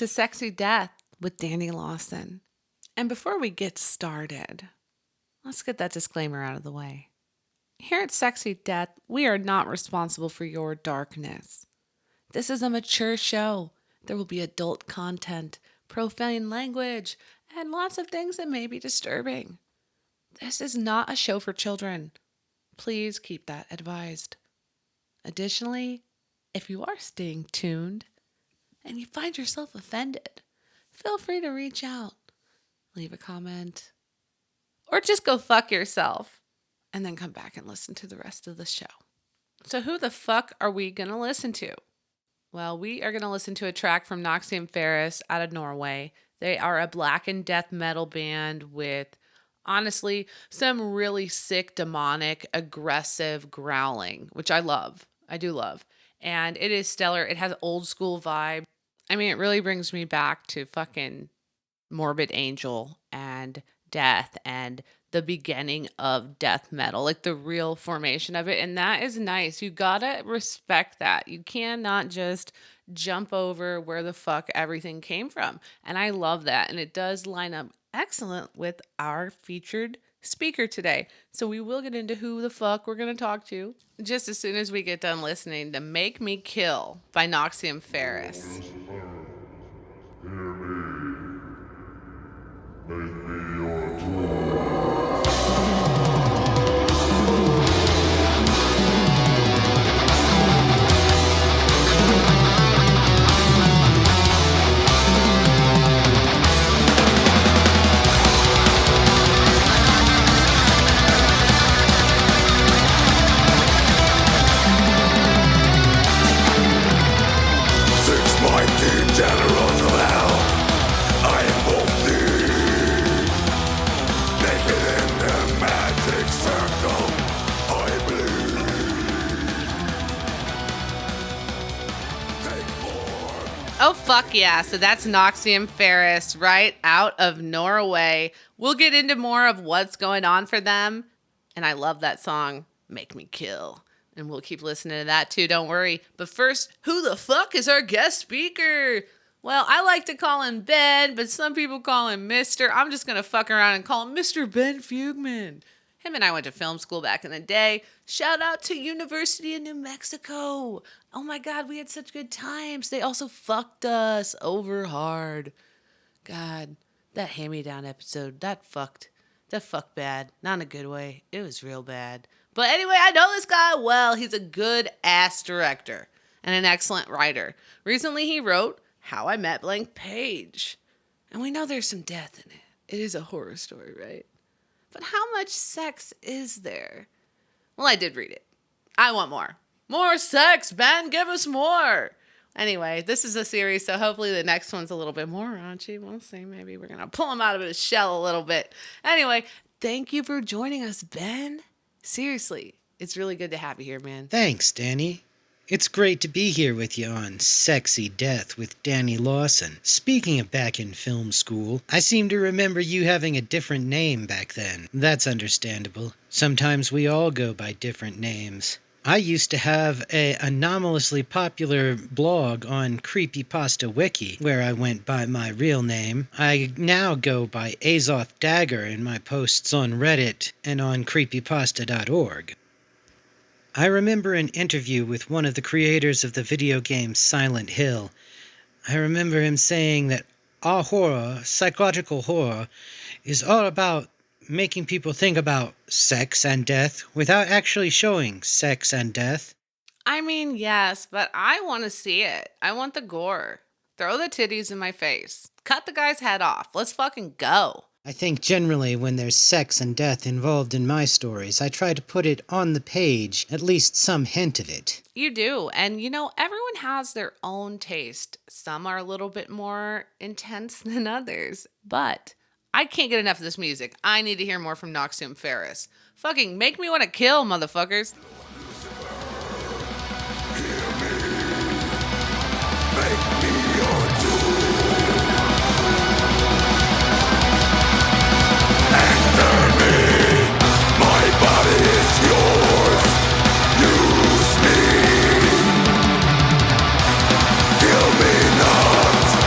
to Sexy Death with Dani Lawson. And before we get started, let's get that disclaimer out of the way. Here at Sexy Death, we are not responsible for your darkness. This is a mature show. There will be adult content, profane language, and lots of things that may be disturbing. This is not a show for children. Please keep that advised. Additionally, if you are staying tuned and you find yourself offended, feel free to reach out, leave a comment, or just go fuck yourself and then come back and listen to the rest of the show. So who the fuck are we going to listen to? Well, we are going to listen to a track from Noxium Ferus out of Norway. They are a black and death metal band with, honestly, some really sick, demonic, aggressive growling, which I love. I do love. And it is stellar. It has old school vibe. I mean, it really brings me back to fucking Morbid Angel and death and the beginning of death metal, like the real formation of it. And that is nice. You gotta respect that. You cannot just jump over where the fuck everything came from. And I love that. And it does line up excellent with our featured speaker today. So we will get into who the fuck we're going to talk to just as soon as we get done listening to Make Me Kill by Noxium Ferus. Generals of hell, I invoke thee. Naked in the magic circle, I bleed. Take form. Oh, fuck yeah. So that's Noxium Ferus right out of Norway. We'll get into more of what's going on for them. And I love that song, Make Me Kill. And we'll keep listening to that too, don't worry. But first, who the fuck is our guest speaker? Well, I like to call him Ben, but some people call him Mr. I'm just going to fuck around and call him Mr. Ben Fugman. Him and I went to film school back in the day. Shout out to University of New Mexico. Oh my God, we had such good times. They also fucked us over hard. God, that hand-me-down episode, that fucked bad. Not in a good way. It was real bad. But anyway, I know this guy well. He's a good-ass director and an excellent writer. Recently, he wrote How I Met Blank Paige. And we know there's some death in it. It is a horror story, right? But how much sex is there? Well, I did read it. I want more. More sex, Ben. Give us more. Anyway, this is a series, so hopefully the next one's a little bit more raunchy. We'll see. Maybe we're going to pull him out of his shell a little bit. Anyway, thank you for joining us, Ben. Seriously, it's really good to have you here, man. Thanks, Dani. It's great to be here with you on Sexy Death with Dani Lawson. Speaking of back in film school, I seem to remember you having a different name back then. That's understandable. Sometimes we all go by different names. I used to have an anomalously popular blog on Creepypasta Wiki, where I went by my real name. I now go by Azoth Dagger in my posts on Reddit and on creepypasta.org. I remember an interview with one of the creators of the video game Silent Hill. I remember him saying that our horror, psychological horror, is all about making people think about sex and death without actually showing sex and death. I mean, yes, but I want to see it. I want the gore. Throw the titties in my face. Cut the guy's head off. Let's fucking go. I think generally when there's sex and death involved in my stories, I try to put it on the page, at least some hint of it. You do. And, you know, everyone has their own taste. Some are a little bit more intense than others. But I can't get enough of this music. I need to hear more from Noxium Ferus. Fucking make me want to kill, motherfuckers. Make me your tool. Enter me. My body is yours. Use me. Kill me not.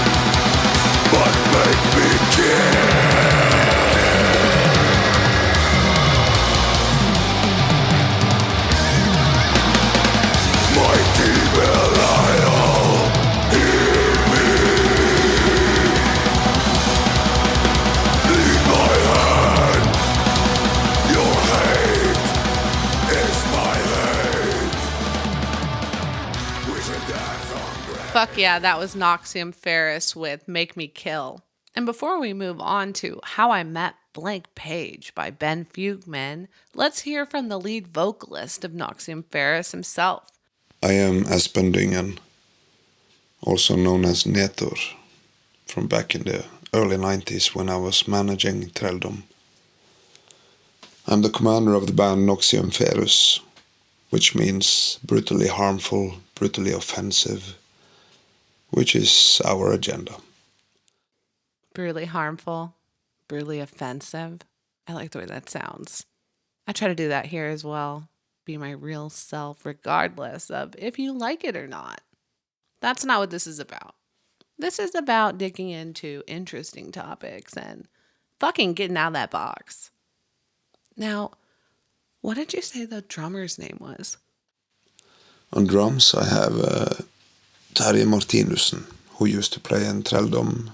Fuck yeah, that was Noxium Ferus with Make Me Kill. And before we move on to How I Met Blank Paige by Ben Fugman, let's hear from the lead vocalist of Noxium Ferus himself. I am Spine-tingling, also known as Nethor, from back in the early 90s when I was managing Trelldom. I'm the commander of the band Noxium Ferus, which means brutally harmful, brutally offensive, which is our agenda. Brutally harmful, brutally offensive. I like the way that sounds. I try to do that here as well. Be my real self, regardless of if you like it or not. That's not what this is about. This is about digging into interesting topics and fucking getting out of that box. Now, what did you say the drummer's name was? On drums I have Terje Martinussen, who used to play in Trelldom.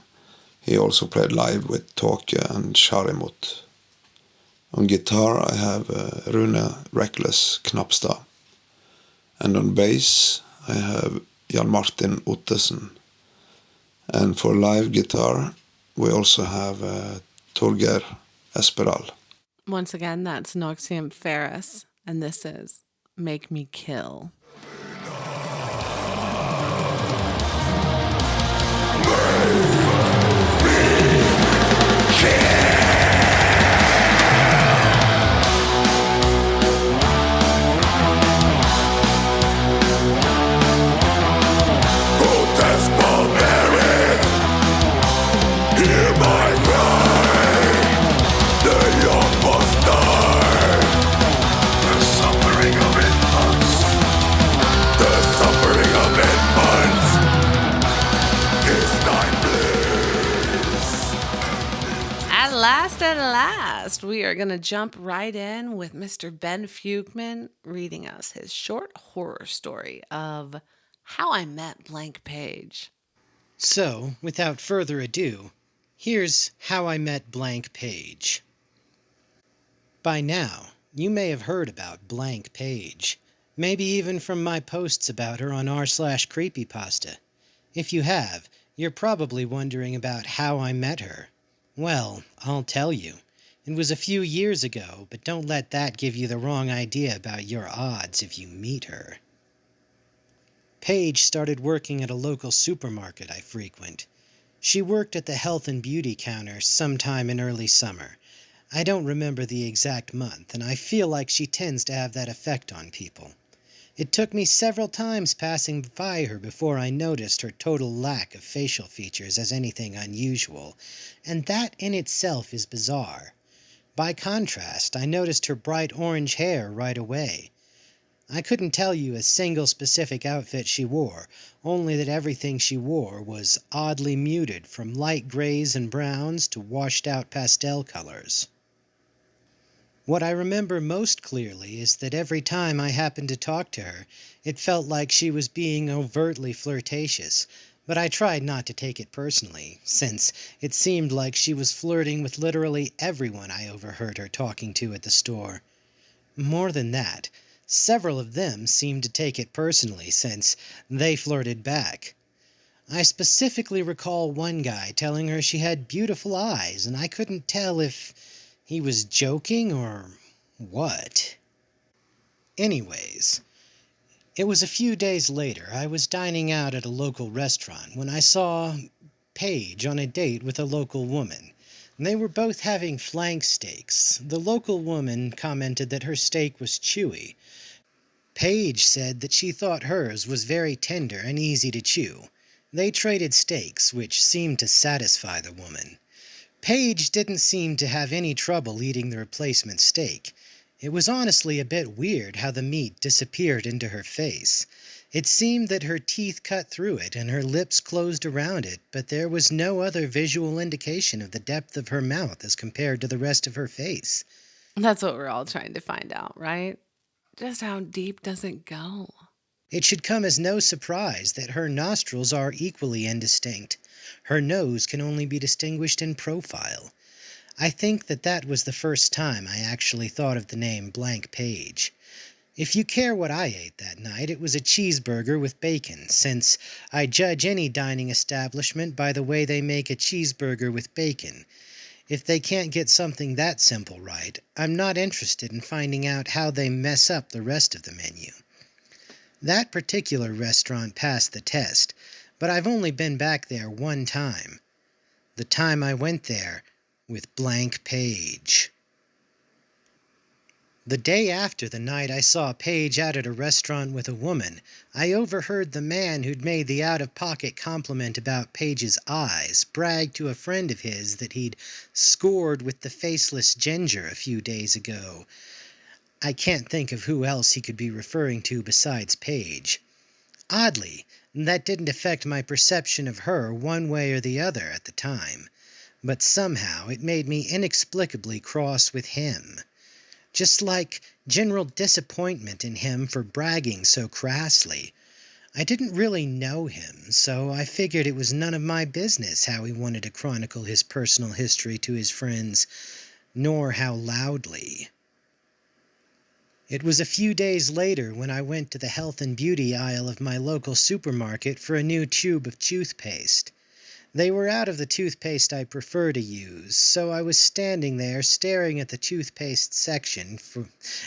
He also played live with Tåke and Sharimot. On guitar I have Rune Reckless Knapstad. And on bass I have Jan Martin Ottesen. And for live guitar we also have Torgeir Esperal. Once again, that's Noxium Ferus, and this is Make Me Kill. Protest barbaric, hear my cry. The young must die. The suffering of infants. The suffering of infants is thy bliss. At last, we are going to jump right in with Mr. Ben Fugman reading us his short horror story of How I Met Blank Paige. So, without further ado, here's How I Met Blank Paige. By now, you may have heard about Blank Paige, maybe even from my posts about her on r/creepypasta. If you have, you're probably wondering about how I met her. Well, I'll tell you. It was a few years ago, but don't let that give you the wrong idea about your odds if you meet her. Paige started working at a local supermarket I frequent. She worked at the health and beauty counter sometime in early summer. I don't remember the exact month, and I feel like she tends to have that effect on people. It took me several times passing by her before I noticed her total lack of facial features as anything unusual, and that in itself is bizarre. By contrast, I noticed her bright orange hair right away. I couldn't tell you a single specific outfit she wore, only that everything she wore was oddly muted from light grays and browns to washed-out pastel colors. What I remember most clearly is that every time I happened to talk to her, it felt like she was being overtly flirtatious, but I tried not to take it personally, since it seemed like she was flirting with literally everyone I overheard her talking to at the store. More than that, several of them seemed to take it personally, since they flirted back. I specifically recall one guy telling her she had beautiful eyes, and I couldn't tell if he was joking or what. Anyways, it was a few days later. I was dining out at a local restaurant when I saw Paige on a date with a local woman. They were both having flank steaks. The local woman commented that her steak was chewy. Paige said that she thought hers was very tender and easy to chew. They traded steaks, which seemed to satisfy the woman. Paige didn't seem to have any trouble eating the replacement steak. It was honestly a bit weird how the meat disappeared into her face. It seemed that her teeth cut through it and her lips closed around it, but there was no other visual indication of the depth of her mouth as compared to the rest of her face. That's what we're all trying to find out, right? Just how deep does it go? It should come as no surprise that her nostrils are equally indistinct. Her nose can only be distinguished in profile. I think that was the first time I actually thought of the name Blank Paige. If you care what I ate that night, it was a cheeseburger with bacon, since I judge any dining establishment by the way they make a cheeseburger with bacon. If they can't get something that simple right, I'm not interested in finding out how they mess up the rest of the menu. That particular restaurant passed the test, but I've only been back there one time. The time I went there with Blank Paige. The day after the night I saw Paige out at a restaurant with a woman, I overheard the man who'd made the out-of-pocket compliment about Paige's eyes brag to a friend of his that he'd scored with the faceless ginger a few days ago. I can't think of who else he could be referring to besides Paige. Oddly, that didn't affect my perception of her one way or the other at the time, but somehow it made me inexplicably cross with him. Just like general disappointment in him for bragging so crassly. I didn't really know him, so I figured it was none of my business how he wanted to chronicle his personal history to his friends, nor how loudly. It was a few days later when I went to the health and beauty aisle of my local supermarket for a new tube of toothpaste. They were out of the toothpaste I prefer to use, so I was standing there staring at the toothpaste section,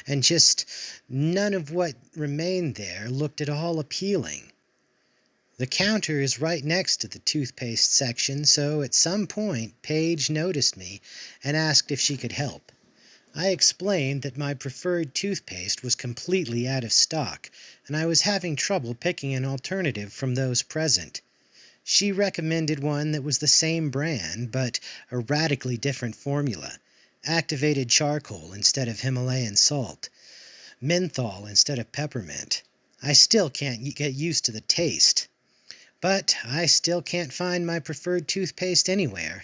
and just none of what remained there looked at all appealing. The counter is right next to the toothpaste section, so at some point Paige noticed me and asked if she could help. I explained that my preferred toothpaste was completely out of stock, and I was having trouble picking an alternative from those present. She recommended one that was the same brand, but a radically different formula. Activated charcoal instead of Himalayan salt. Menthol instead of peppermint. I still can't get used to the taste. But I still can't find my preferred toothpaste anywhere.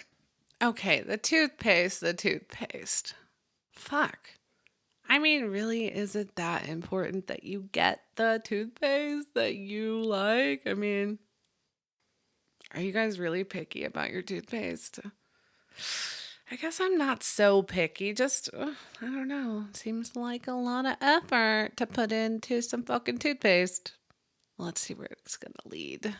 Okay, the toothpaste. Fuck. I mean, really, is it that important that you get the toothpaste that you like? I mean, are you guys really picky about your toothpaste? I guess I'm not so picky. Just, I don't know. Seems like a lot of effort to put into some fucking toothpaste. Let's see where it's going to lead.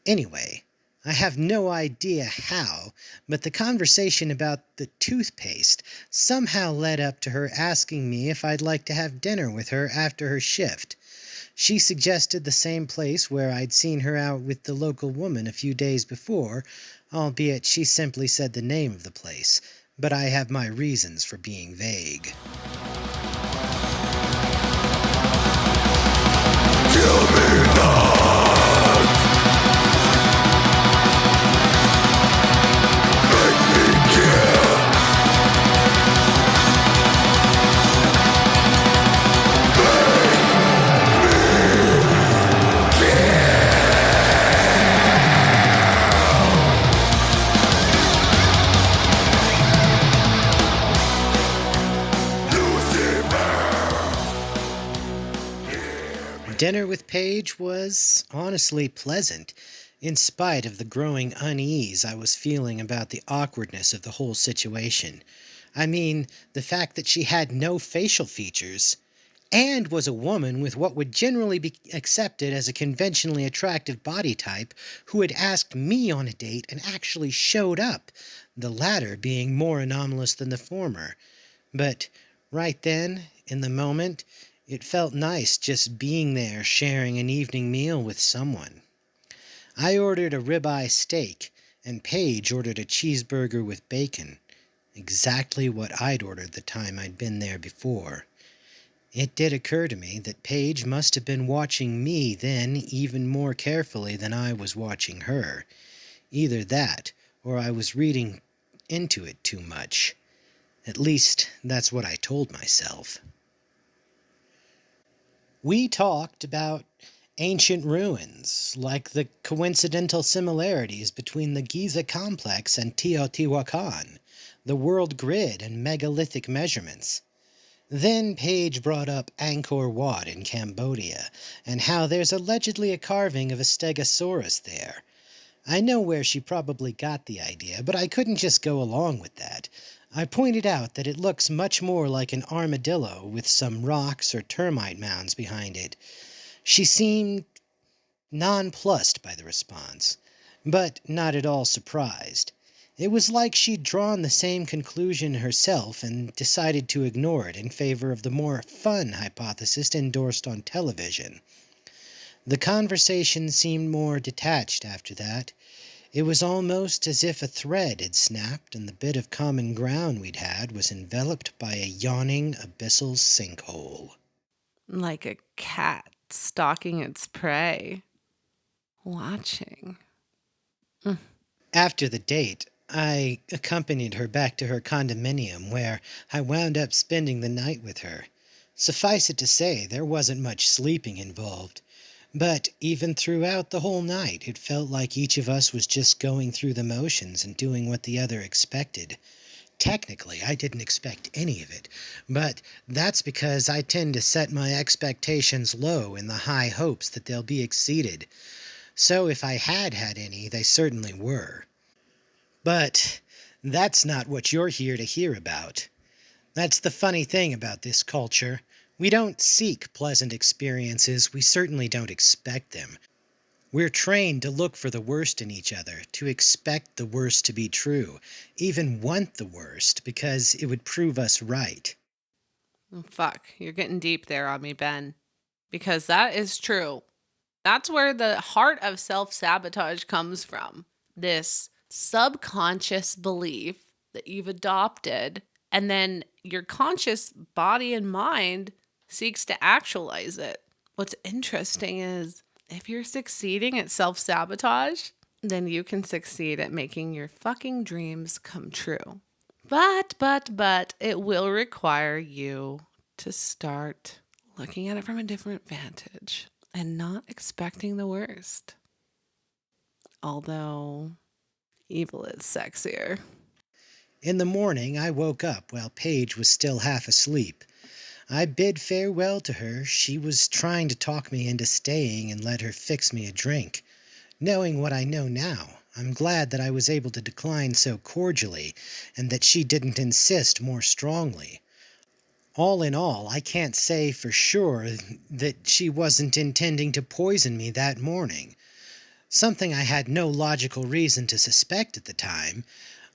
Anyway, I have no idea how, but the conversation about the toothpaste somehow led up to her asking me if I'd like to have dinner with her after her shift. She suggested the same place where I'd seen her out with the local woman a few days before, albeit she simply said the name of the place, but I have my reasons for being vague. Kill me not. Make me kill. Dinner with Paige was honestly pleasant, in spite of the growing unease I was feeling about the awkwardness of the whole situation. I mean, the fact that she had no facial features, and was a woman with what would generally be accepted as a conventionally attractive body type who had asked me on a date and actually showed up, the latter being more anomalous than the former. But right then, in the moment, it felt nice just being there sharing an evening meal with someone. I ordered a ribeye steak, and Paige ordered a cheeseburger with bacon. Exactly what I'd ordered the time I'd been there before. It did occur to me that Paige must have been watching me then even more carefully than I was watching her. Either that, or I was reading into it too much. At least, that's what I told myself. We talked about ancient ruins, like the coincidental similarities between the Giza complex and Teotihuacan, the world grid and megalithic measurements. Then Paige brought up Angkor Wat in Cambodia, and how there's allegedly a carving of a stegosaurus there. I know where she probably got the idea, but I couldn't just go along with that. I pointed out that it looks much more like an armadillo with some rocks or termite mounds behind it. She seemed nonplussed by the response, but not at all surprised. It was like she'd drawn the same conclusion herself and decided to ignore it in favor of the more fun hypothesis endorsed on television. The conversation seemed more detached after that. It was almost as if a thread had snapped and the bit of common ground we'd had was enveloped by a yawning abyssal sinkhole. Like a cat stalking its prey. Watching. After the date, I accompanied her back to her condominium, where I wound up spending the night with her. Suffice it to say, there wasn't much sleeping involved. But even throughout the whole night, it felt like each of us was just going through the motions and doing what the other expected. Technically, I didn't expect any of it, but that's because I tend to set my expectations low in the high hopes that they'll be exceeded. So if I had had any, they certainly were. But that's not what you're here to hear about. That's the funny thing about this culture. We don't seek pleasant experiences, we certainly don't expect them. We're trained to look for the worst in each other, to expect the worst to be true, even want the worst, because it would prove us right. Oh, fuck, you're getting deep there on me, Ben. Because that is true. That's where the heart of self-sabotage comes from. This subconscious belief that you've adopted, and then your conscious body and mind seeks to actualize it. What's interesting is if you're succeeding at self-sabotage, then you can succeed at making your fucking dreams come true. But it will require you to start looking at it from a different vantage and not expecting the worst. Although evil is sexier. In the morning, I woke up while Paige was still half asleep. I bid farewell to her. She was trying to talk me into staying and let her fix me a drink. Knowing what I know now, I'm glad that I was able to decline so cordially and that she didn't insist more strongly. All in all, I can't say for sure that she wasn't intending to poison me that morning. Something I had no logical reason to suspect at the time.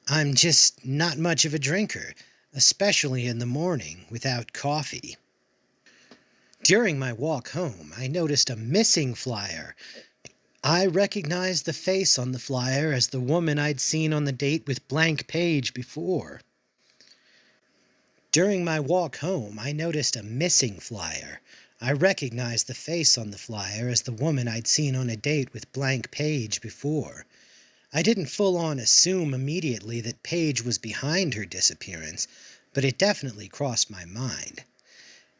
I'm just not much of a drinker, especially in the morning without coffee. During my walk home, I noticed a missing flyer. I recognized the face on the flyer as the woman I'd seen on the date with Blank Paige before. During my walk home, I noticed a missing flyer. I recognized the face on the flyer as the woman I'd seen on a date with Blank Paige before. I didn't full-on assume immediately that Paige was behind her disappearance, but it definitely crossed my mind.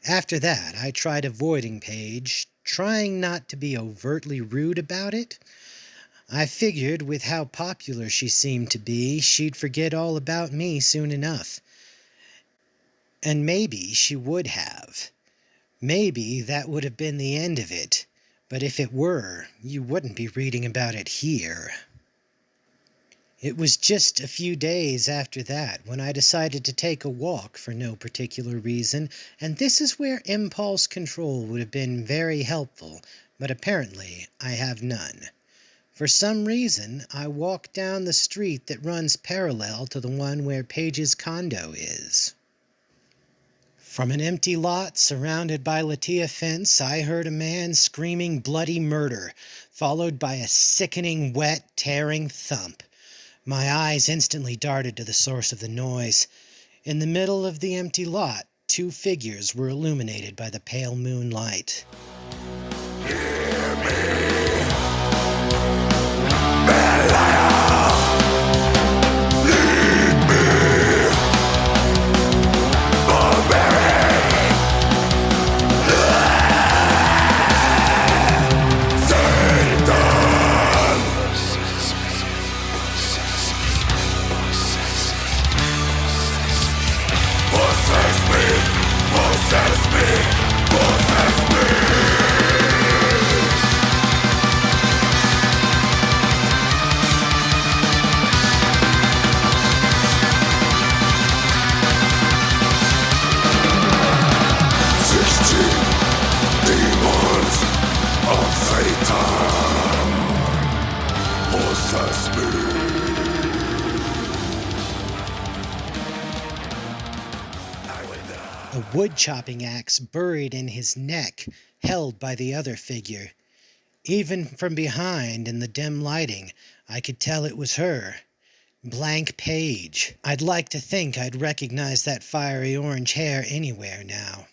After that, I tried avoiding Paige, trying not to be overtly rude about it. I figured with how popular she seemed to be, she'd forget all about me soon enough. And maybe she would have. Maybe that would have been the end of it, but if it were, you wouldn't be reading about it here. It was just a few days after that when I decided to take a walk for no particular reason, and this is where impulse control would have been very helpful, but apparently I have none. For some reason, I walked down the street that runs parallel to the one where Paige's condo is. From an empty lot surrounded by lattia fence, I heard a man screaming bloody murder, followed by a sickening, wet, tearing thump. My eyes instantly darted to the source of the noise. In the middle of the empty lot, two figures were illuminated by the pale moonlight. a wood-chopping axe buried in his neck, held by the other figure. Even from behind, in the dim lighting, I could tell it was her. Blank Paige. I'd like to think I'd recognize that fiery orange hair anywhere now.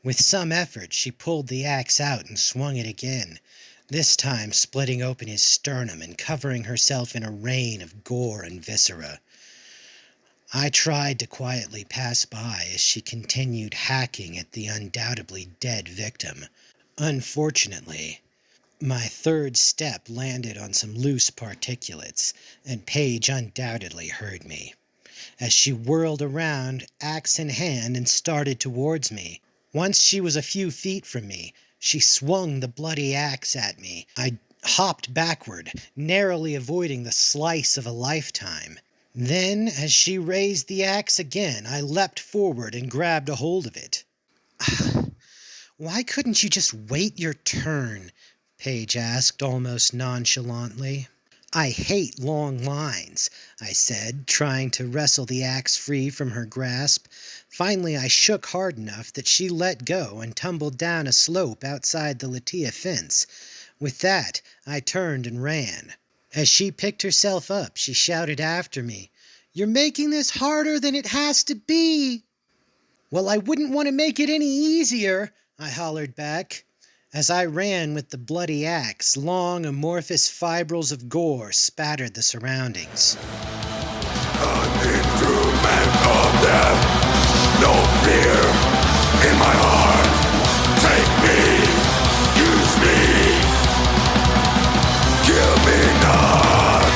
With some effort, she pulled the axe out and swung it again, this time splitting open his sternum and covering herself in a rain of gore and viscera. I tried to quietly pass by as she continued hacking at the undoubtedly dead victim. Unfortunately, my third step landed on some loose particulates, and Paige undoubtedly heard me. As she whirled around, axe in hand, and started towards me. Once she was a few feet from me, she swung the bloody axe at me. I hopped backward, narrowly avoiding the slice of a lifetime. Then, as she raised the axe again, I leapt forward and grabbed a hold of it. "Why couldn't you just wait your turn?" Paige asked almost nonchalantly. "I hate long lines," I said, trying to wrestle the axe free from her grasp. Finally, I shook hard enough that she let go and tumbled down a slope outside the Latia fence. With that, I turned and ran. As she picked herself up, she shouted after me, "You're making this harder than it has to be." "Well, I wouldn't want to make it any easier," I hollered back. As I ran with the bloody axe, long amorphous fibrils of gore spattered the surroundings. An instrument of death, no fear in my heart. Take me, use me, kill me not.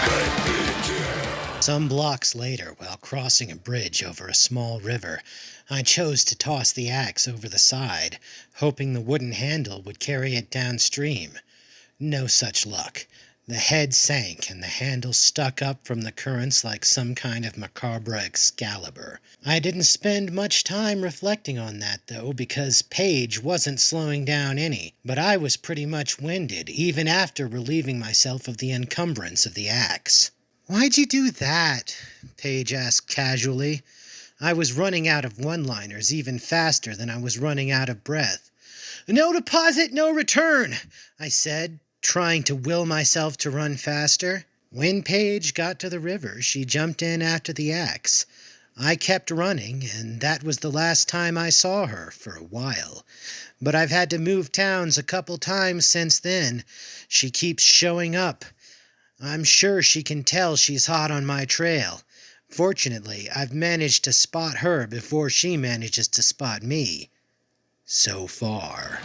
Make me kill. Some blocks later, while crossing a bridge over a small river, I chose to toss the axe over the side, hoping the wooden handle would carry it downstream. No such luck. The head sank and the handle stuck up from the currents like some kind of macabre Excalibur. I didn't spend much time reflecting on that, though, because Paige wasn't slowing down any, but I was pretty much winded, even after relieving myself of the encumbrance of the axe. "Why'd you do that?" Paige asked casually. I was running out of one-liners even faster than I was running out of breath. "No deposit, no return," I said, trying to will myself to run faster. When Paige got to the river, she jumped in after the axe. I kept running, and that was the last time I saw her for a while. But I've had to move towns a couple times since then. She keeps showing up. I'm sure she can tell she's hot on my trail. Fortunately, I've managed to spot her before she manages to spot me. So far.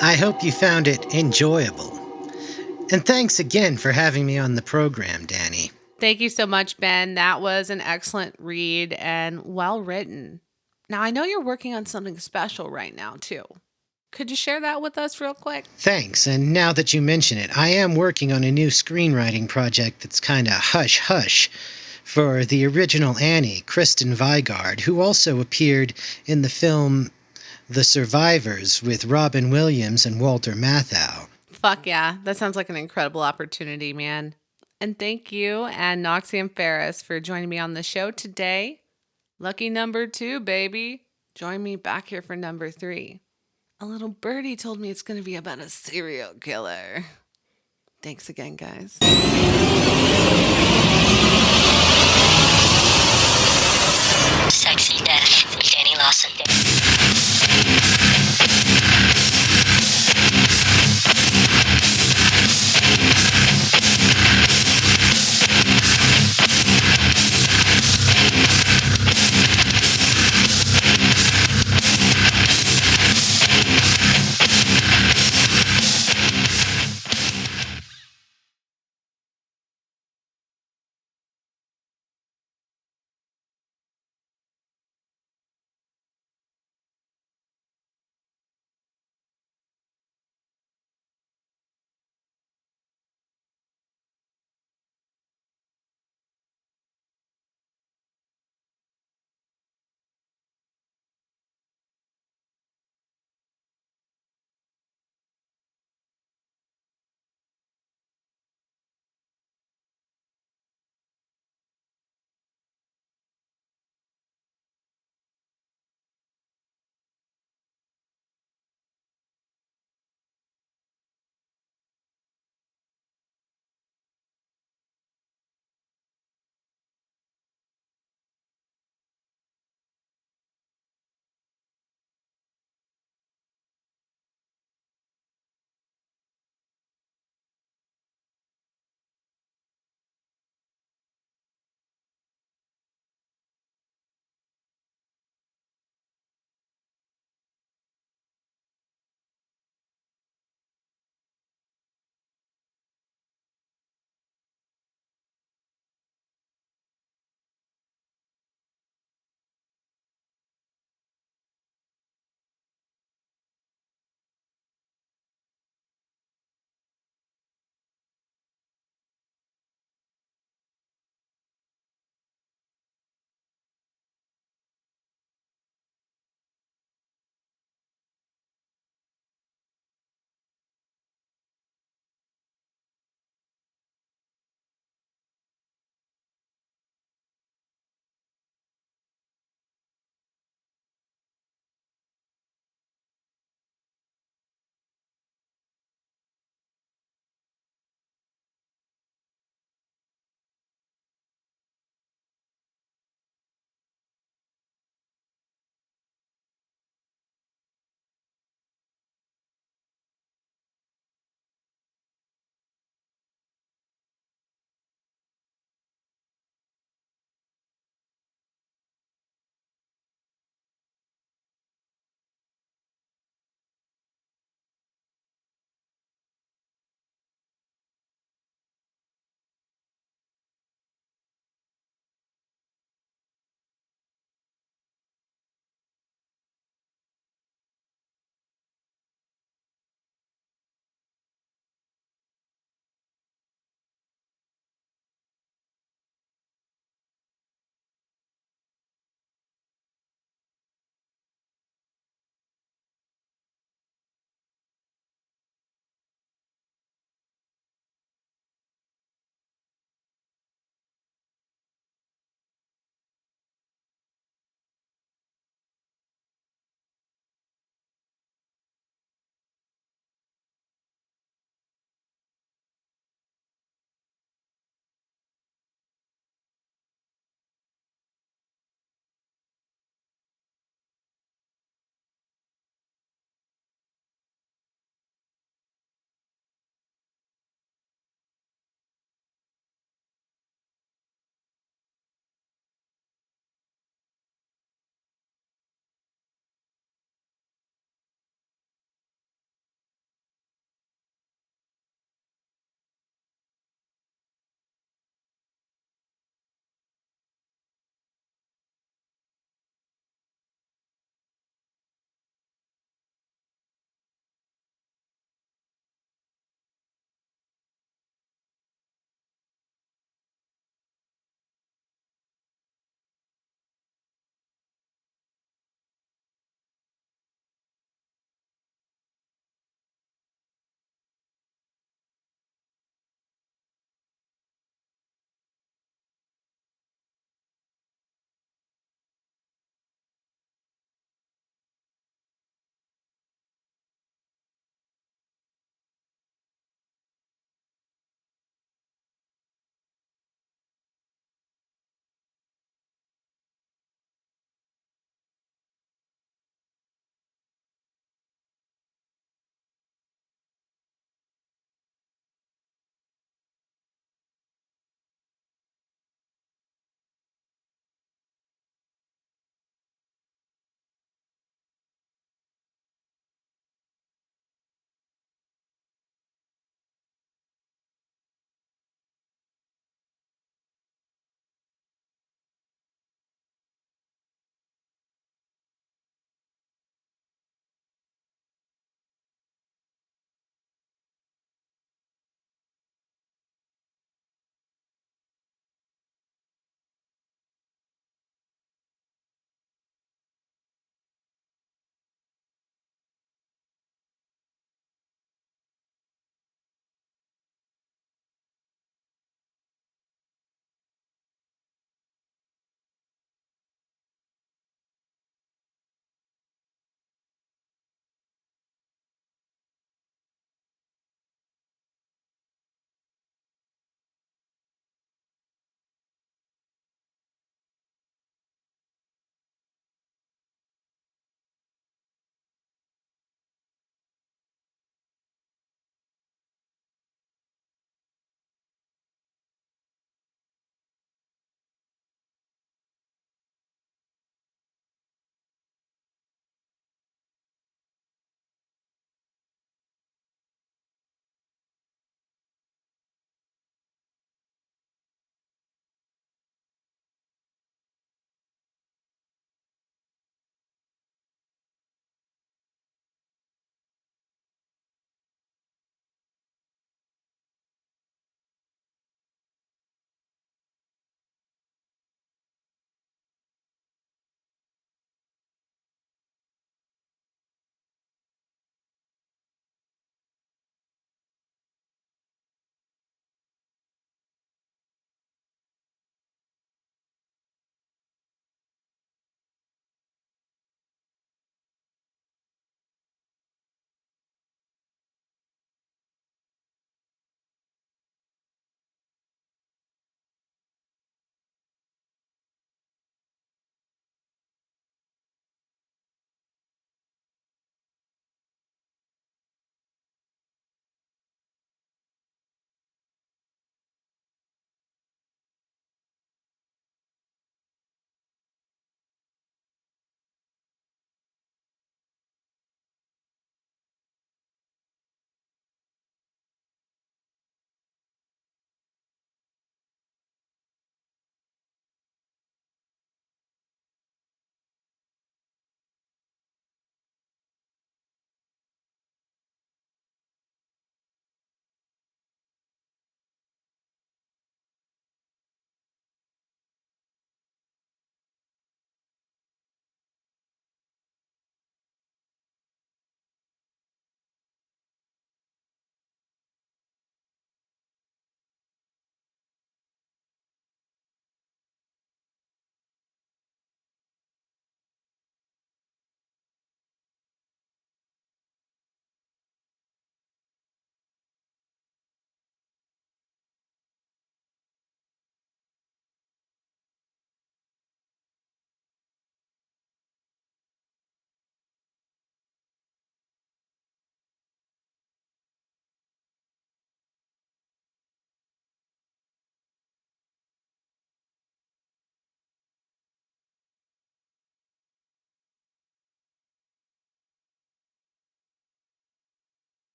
I hope you found it enjoyable. And thanks again for having me on the program, Dani. Thank you so much, Ben. That was an excellent read and well written. Now, I know you're working on something special right now, too. Could you share that with us real quick? Thanks, and now that you mention it, I am working on a new screenwriting project that's kinda hush-hush for the original Annie, Kristen Vigard, who also appeared in the film The Survivors with Robin Williams and Walter Matthau. Fuck yeah, that sounds like an incredible opportunity, man. And thank you and Noxium Ferus for joining me on the show today. Lucky number 2, baby. Join me back here for number 3. A little birdie told me it's going to be about a serial killer. Thanks again, guys.